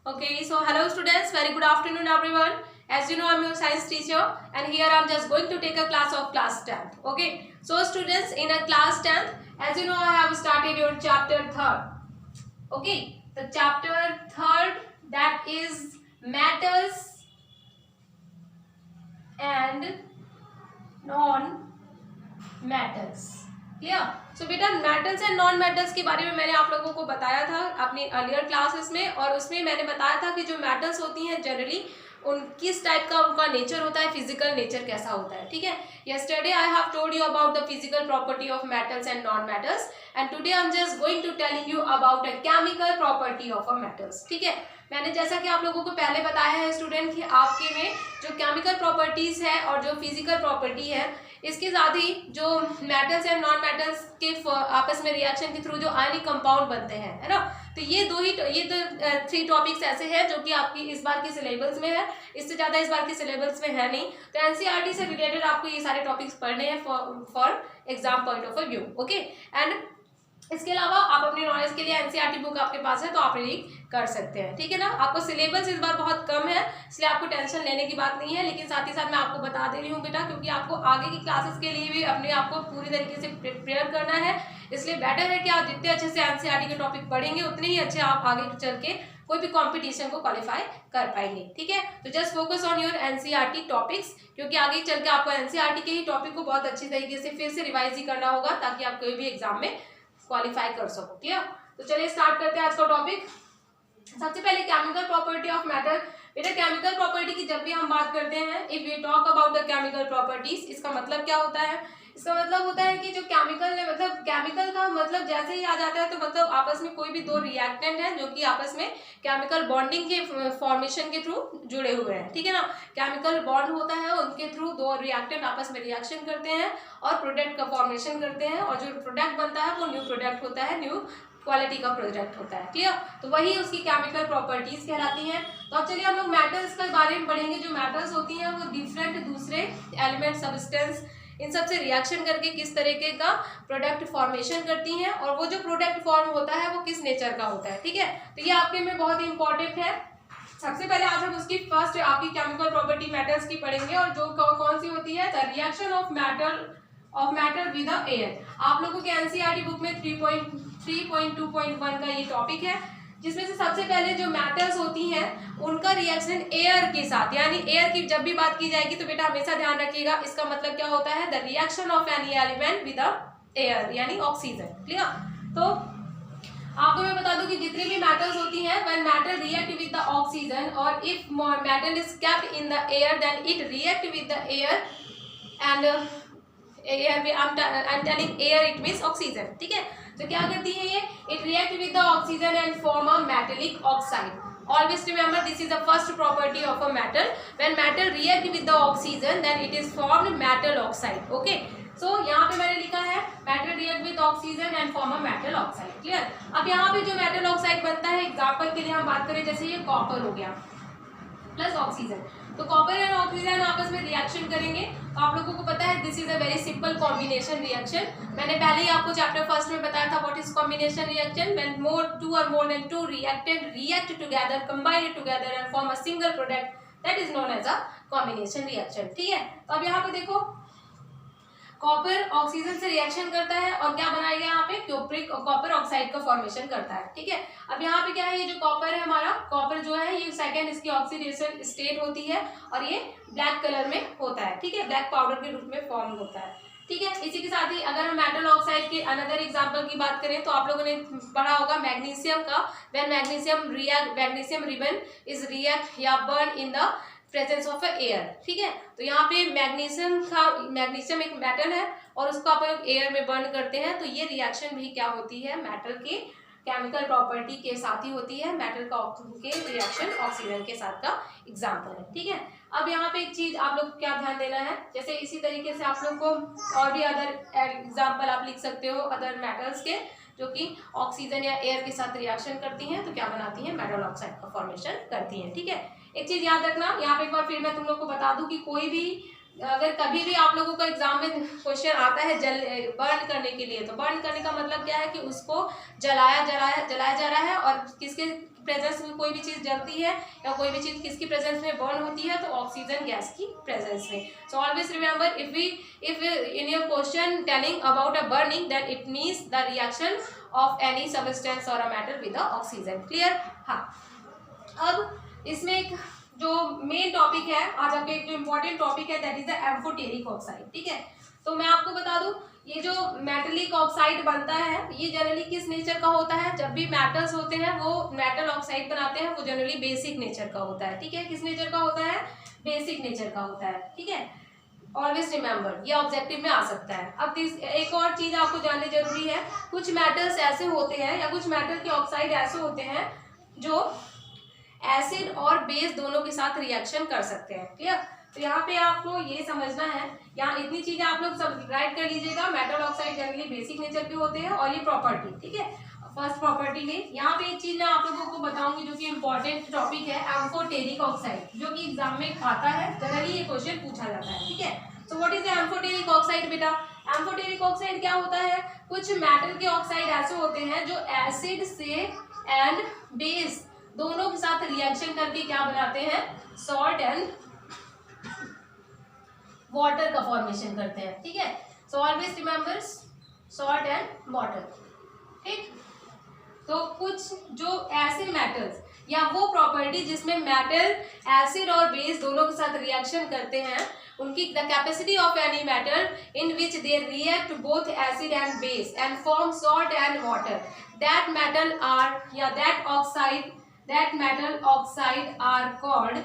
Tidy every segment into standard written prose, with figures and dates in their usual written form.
Okay, so hello students, very good afternoon everyone. As you know, I'm your science teacher and here I'm just going to take a class of class 10th. Okay, so students, in a class 10th, as you know, I have started your chapter 3rd. Okay, the chapter 3rd, that is metals and non-metals. Clear. So बेटा metals and non metals के बारे में मैंने आप लोगों को बताया था अपनी अर्लियर क्लासेस में, और उसमें मैंने बताया था कि जो मेटल्स होती हैं जनरली उन किस टाइप का उनका नेचर होता है, फिजिकल नेचर कैसा होता है. ठीक है. Yesterday I have told you about the physical property of metals and non metals and today I am just going to telling you about a chemical property of a metals. ठीक है. मैंने जैसा कि आप लोगों को पहले बताया है स्टूडेंट कि आपके में जो केमिकल प्रॉपर्टीज है और जो फिजिकल प्रॉपर्टी है, इसके साथ ही जो मेटल्स एंड नॉन मेटल्स के आपस में रिएक्शन के थ्रू जो आयनिक कंपाउंड बनते हैं, है ना. तो ये दो 3 टॉपिक्स ऐसे हैं जो कि आपकी इस बार के सिलेबस में है. इससे ज़्यादा इस बार के सिलेबस में है नहीं. तो एनसीईआरटी से रिलेटेड आपको ये सारे टॉपिक्स पढ़ने हैं for exam point of view. Okay. And इसके अलावा आप अपने नॉलेज के लिए एनसीईआरटी बुक आपके पास है तो आप रीड कर सकते हैं. ठीक है ना. आपको सिलेबस इस बार बहुत कम है, इसलिए आपको टेंशन लेने की बात नहीं है. लेकिन साथ ही साथ मैं आपको बता दे रही हूँ बेटा, क्योंकि आपको आगे की क्लासेस के लिए भी अपने आप को पूरी तरीके से प्रिपेयर करना है. इसलिए बेटर है कि आप जितने अच्छे से एनसीईआरटी के टॉपिक पढ़ेंगे उतने ही अच्छे आप आगे चल के कोई भी कंपटीशन को क्वालिफाई कर पाएंगे. ठीक है. तो just focus on your NCERT topics, क्योंकि आगे चल के आपको एनसीईआरटी के ही टॉपिक को बहुत अच्छी तरीके से फिर से रिवाइज ही करना होगा ताकि आप कोई भी एग्जाम में क्वालिफाई कर सको. क्लियर. तो चलिए स्टार्ट करते हैं आज का टॉपिक. सबसे पहले केमिकल प्रॉपर्टी ऑफ मेटल. बेटा केमिकल प्रॉपर्टी की जब भी हम बात करते हैं, if we talk about the chemical properties, इसका मतलब क्या होता है? इसका मतलब होता है कि जो केमिकल है, मतलब केमिकल का मतलब जैसे ही आ जाता है तो मतलब आपस में कोई भी दो रिएक्टेंट है जो कि आपस में केमिकल बॉन्डिंग के फॉर्मेशन के थ्रू जुड़े हुए हैं. ठीक है ना. केमिकल बॉन्ड होता है, उनके थ्रू दो रिएक्टेंट आपस में रिएक्शन करते हैं और प्रोडक्ट का फॉर्मेशन करते हैं, और जो प्रोडक्ट बनता है वो न्यू प्रोडक्ट होता है, न्यू क्वालिटी का प्रोडक्ट होता है. क्लियर. तो वही उसकी केमिकल प्रॉपर्टीज कहलाती हैं. तो अब चलिए हम लोग मेटल्स के बारे में पढ़ेंगे. जो मेटल्स होती हैं वो डिफरेंट दूसरे एलिमेंट, सब्सटेंस, इन सब से रिएक्शन करके किस तरीके का प्रोडक्ट फॉर्मेशन करती हैं, और वो जो प्रोडक्ट फॉर्म होता है वो किस नेचर का होता है. ठीक है. तो ये आपके में बहुत ही इंपॉर्टेंट है. सबसे पहले आज हम उसकी फर्स्ट आपकी केमिकल प्रॉपर्टी मेटल्स की पढ़ेंगे, और जो कौन सी होती है, the reaction of matter with the air. आप लोगों के एनसीईआरटी बुक में 3.2.1 का ये टॉपिक है, जिसमें से सबसे पहले जो मेटल्स होती हैं उनका रिएक्शन एयर के साथ, यानी एयर की जब भी बात की जाएगी तो बेटा हमेशा ध्यान रखिएगा इसका मतलब क्या होता है, the reaction of any element with the air, यानी ऑक्सीजन. क्लियर. तो आपको मैं बता दूं कि जितनी भी मेटल्स होती हैं, when metal react with the oxygen, और if metal is kept in the air then it react with the air, and I'm telling air it means oxygen. ठीक है. तो क्या करती है ये, it react with the oxygen and form a metallic oxide. Always remember this is the first property of a metal. When metal react with the oxygen then it is formed metal oxide. Okay. So यहाँ पे मैंने लिखा है metal react with oxygen and form a metal oxide. Clear. अब यहाँ पे जो metal oxide बनता है, एग्जाम्पल के लिए हम बात करें, जैसे ये कॉपर हो गया प्लस ऑक्सीजन, तो कॉपर एंड ऑक्सीजन आपस में रिएक्शन करेंगे. तो आप लोगों को पता है this is a very simple combination reaction. मैंने पहले ही आपको चैप्टर फर्स्ट में बताया था what is combination reaction. When two or more than two reactant react together, combine together and form a single product, that is known as a combination reaction. ठीक है. तो अब यहाँ पे देखो, कॉपर ऑक्सीजन से रिएक्शन करता है और क्या बनाएगा यहाँ पे, कॉपर ऑक्साइड का फॉर्मेशन करता है. ठीक है. अब यहाँ पे क्या है, ये जो कॉपर है हमारा, कॉपर जो है ये सेकंड इसकी ऑक्सीडेशन स्टेट होती है और ये ब्लैक कलर में होता है. ठीक है. ब्लैक पाउडर के रूप में फॉर्म होता है. ठीक है. इसी के साथ ही अगर हम मेटल ऑक्साइड के अनदर एग्जांपल की बात करें तो आप लोगों ने पढ़ा होगा मैग्नीशियम का. When magnesium ribbon is react या burn in the presence of air. ठीक है. तो यहाँ पे मैग्नीशियम एक मेटल है और उसको आप लोग एयर में बर्न करते हैं, तो ये रिएक्शन भी क्या होती है, मेटल के केमिकल प्रॉपर्टी के साथ ही होती है. मेटल के रिएक्शन ऑक्सीजन के साथ का एग्जाम्पल है. ठीक है. अब यहाँ पे एक चीज आप लोग क्या ध्यान देना है, जैसे इसी तरीके से आप लोग को और भी अदर एग्जाम्पल आप लिख सकते हो अदर मेटल्स के, जो कि ऑक्सीजन या एयर के साथ रिएक्शन करती हैं तो क्या बनाती हैं, मेटल ऑक्साइड का फॉर्मेशन करती हैं. ठीक है. एक चीज याद रखना, यहाँ पे एक बार फिर मैं तुम लोग को बता दूं कि कोई भी अगर कभी भी आप लोगों को एग्जाम में क्वेश्चन आता है बर्न करने के लिए, तो बर्न करने का मतलब क्या है कि उसको जलाया जा रहा है, और किसके प्रेजेंस में कोई भी चीज जलती है या कोई भी चीज किसकी प्रेजेंस में बर्न होती है, तो ऑक्सीजन गैस की प्रेजेंस में। So always remember, if in your question telling about a burning, then it means the reaction of any substance or a matter with the oxygen. Clear? हाँ, अब इसमें एक जो मेन टॉपिक है आज आपके, एक जो इम्पोर्टेंट टॉपिक है, that is the amphoteric oxide. ठीक है, तो मैं आपको बता दूं, ये जो मेटलिक ऑक्साइड बनता है ये जनरली किस नेचर का होता है? जब भी मेटल्स होते हैं वो मेटल ऑक्साइड बनाते हैं, वो जनरली बेसिक नेचर का होता है। ठीक है, किस नेचर का होता है? बेसिक नेचर का होता है। ठीक है, ऑलवेज रिमेंबर, ये ऑब्जेक्टिव में आ सकता है। अब एक और चीज आपको जाननी जरूरी है, कुछ मेटल्स ऐसे होते हैं या कुछ मेटल के ऑक्साइड ऐसे होते हैं जो एसिड और बेस दोनों के साथ रिएक्शन कर सकते हैं। क्लियर? तो यहाँ पे आपको ये समझना है, यहाँ इतनी चीजें आप लोग सब राइट कर लीजिएगा। Metal oxide generally basic nature के होते हैं, और ये प्रॉपर्टी, ठीक है, फर्स्ट प्रॉपर्टी में यहाँ पे एक चीज मैं आप लोगों को बताऊंगी जो कि इंपॉर्टेंट टॉपिक है, एम्फोटेरिक ऑक्साइड, जो कि एग्जाम में आता है, जनरली ये क्वेश्चन पूछा जाता है। ठीक है, so what is amphoteric oxide बेटा? एम्फोटेरिक ऑक्साइड क्या होता है? कुछ मेटल के ऑक्साइड ऐसे होते हैं जो एसिड से एंड बेस दोनों के साथ रिएक्शन करके क्या बनाते हैं? सॉल्ट एंड वाटर का फॉर्मेशन करते हैं। ठीक है, सो always remember salt and water. ठीक, तो कुछ जो ऐसे मेटल्स या वो प्रॉपर्टी जिसमें मेटल एसिड और बेस दोनों के साथ रिएक्शन करते हैं, उनकी the capacity of any metal in which they react both acid and base and form salt and water, that metal are या that metal oxide are called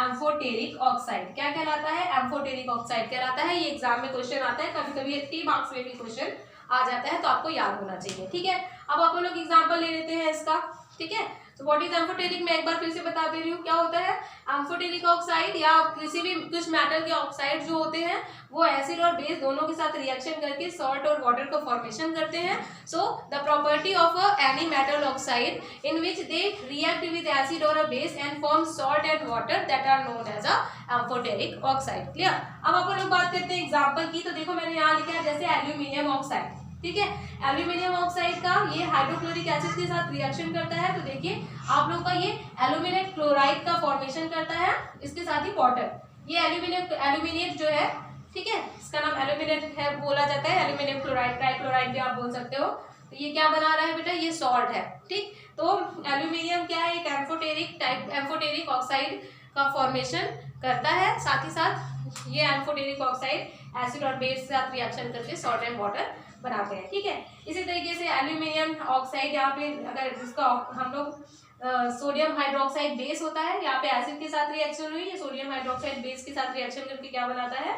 amphoteric oxide. क्या कहलाता है? एम्फोटेरिक ऑक्साइड कहलाता है। ये एग्जाम में question आता है, कभी कभी 3 मार्क्स में भी क्वेश्चन आ जाता है, तो आपको याद होना चाहिए। ठीक है, अब आप लोग एग्जाम्पल ले लेते हैं इसका। ठीक है, तो व्हाट इज एम्फोटेरिक मैं एक बार फिर से बता दे रही हूँ, क्या होता है एम्फोटेरिक ऑक्साइड, या किसी भी कुछ मेटल के ऑक्साइड जो होते हैं वो एसिड और बेस दोनों के साथ रिएक्शन करके सॉल्ट और वाटर का फॉर्मेशन करते हैं। So the property of any metal oxide in which they react with acid or a base and form salt and water, that are known as a amphoteric oxide. Clear? अब अपन लोग बात करते हैं example की। तो देखो मैंने यहाँ लिखा है जैसे एल्यूमिनियम ऑक्साइड। ठीक है, एल्यूमिनियम ऑक्साइड का ये हाइड्रोक्लोरिक एसिड के साथ रिएक्शन करता है, तो देखिए आप लोग का ये एल्यूमिनेट क्लोराइड का फॉर्मेशन करता है, इसके साथ ही वाटर। ये एल्यूमिनेट जो है, ठीक है, इसका नाम एल्यूमिनेट है, बोला जाता है एल्यूमिनियम क्लोराइड, ट्राइक्लोराइड भी आप बोल सकते हो। तो ये क्या बना रहा है बेटा? ये सॉल्ट है। ठीक, तो एल्यूमिनियम क्या है? एक एम्फोटेरिक ऑक्साइड का फॉर्मेशन करता है, साथ ही साथ ये एम्फोटेरिक ऑक्साइड एसिड और बेस के साथ रिएक्शन करके सॉल्ट एंड वाटर बनाते हैं। ठीक है, इसी तरीके से एल्यूमिनियम ऑक्साइड, यहाँ पे अगर जिसका हम लोग सोडियम हाइड्रोक्साइड बेस होता है, यहाँ पे एसिड के साथ रिएक्शन हुई, ये सोडियम हाइड्रोक्साइड बेस के साथ रिएक्शन करके क्या बनाता है?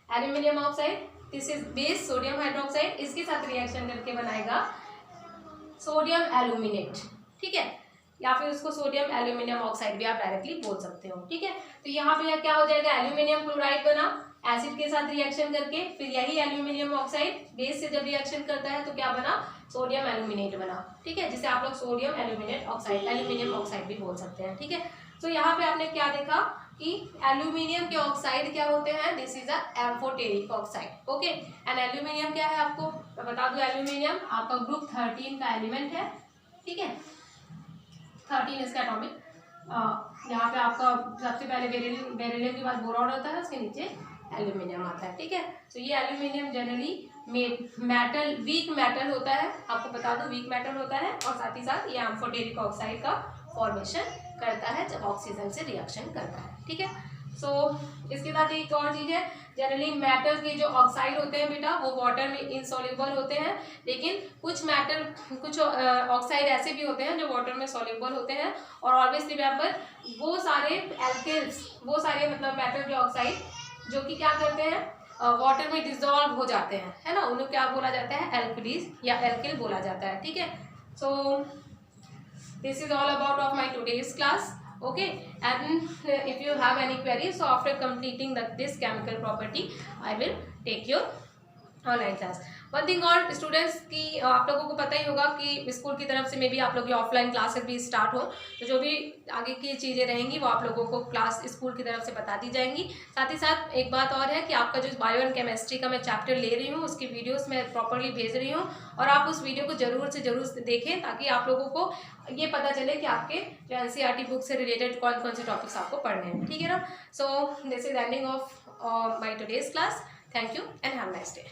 Aluminium oxide, this is base sodium hydroxide, इसके साथ रिएक्शन करके बनाएगा सोडियम एल्यूमिनेट। ठीक है, या फिर उसको सोडियम एल्यूमिनियम ऑक्साइड भी आप डायरेक्टली बोल सकते हो। ठीक है, तो यहाँ पे क्या हो जाएगा? एल्यूमिनियम क्लोराइड बना एसिड के साथ रिएक्शन करके, फिर यही एल्यूमिनियम ऑक्साइड बेस से जब रिएक्शन करता है तो क्या बना? सोडियम एल्यूमिनेट बना। ठीक है, जिसे आप लोग sodium aluminate oxide, aluminium oxide भी बोल सकते हैं। ठीक है, तो यहाँ पे आपने क्या देखा कि एल्यूमिनियम के ऑक्साइड क्या होते हैं? This is a amphoteric oxide. Okay, and aluminium क्या है आपको मैं बता दूं, एल्यूमिनियम आपका ग्रुप 13 का एलिमेंट है। ठीक है, 13 इसका एटॉमिक, यहाँ पे आपका सबसे पहले बेरिलियम के बाद बोरॉन होता है, उसके नीचे एल्यूमिनियम आता है। ठीक है, तो ये aluminium generally metal, weak metal होता है, आपको बता दो वीक मेटल होता है, और साथ ही साथ ये एम्फोटेरिक ऑक्साइड का फॉर्मेशन करता है जब ऑक्सीजन से रिएक्शन करता है। ठीक है, सो इसके साथ एक और चीज़ है, जनरली मेटल के जो ऑक्साइड होते हैं बेटा वो वाटर में इनसॉल्युबल होते हैं, लेकिन कुछ ऑक्साइड ऐसे भी होते हैं जो वाटर में सॉल्युबल होते हैं। और ऑलवेज रिमेंबर, वो सारे एल्किल्स, वो सारे मतलब मेटल के ऑक्साइड जो कि क्या करते हैं? वाटर में डिजॉल्व हो जाते हैं, है ना, उन्हें क्या बोला जाता है? एल्किलीज या एल्किल बोला जाता है। ठीक है, so this is all about of my today's class. Okay, and if you have any queries, so after completing this chemical property I will take your online class. One thing और students की आप लोगों को पता ही होगा कि school की तरफ से मे भी आप लोग की ऑफलाइन क्लासेस भी स्टार्ट हो, तो जो भी आगे की चीज़ें रहेंगी वो आप लोगों को क्लास स्कूल की तरफ से बता दी जाएंगी। साथ ही साथ एक बात और है कि आपका जो बायो एंड केमिस्ट्री का मैं चैप्टर ले रही हूँ उसकी वीडियोस मैं प्रॉपरली भेज रही हूँ, और आप उस वीडियो को जरूर से जरूर देखें ताकि आप लोगों को ये पता चले कि आपके जो एनसीईआरटी बुक से रिलेटेड कौन कौन से टॉपिक्स आपको पढ़ने हैं, ठीक है ना। So this is ending of my today's class. Thank you and have a nice day.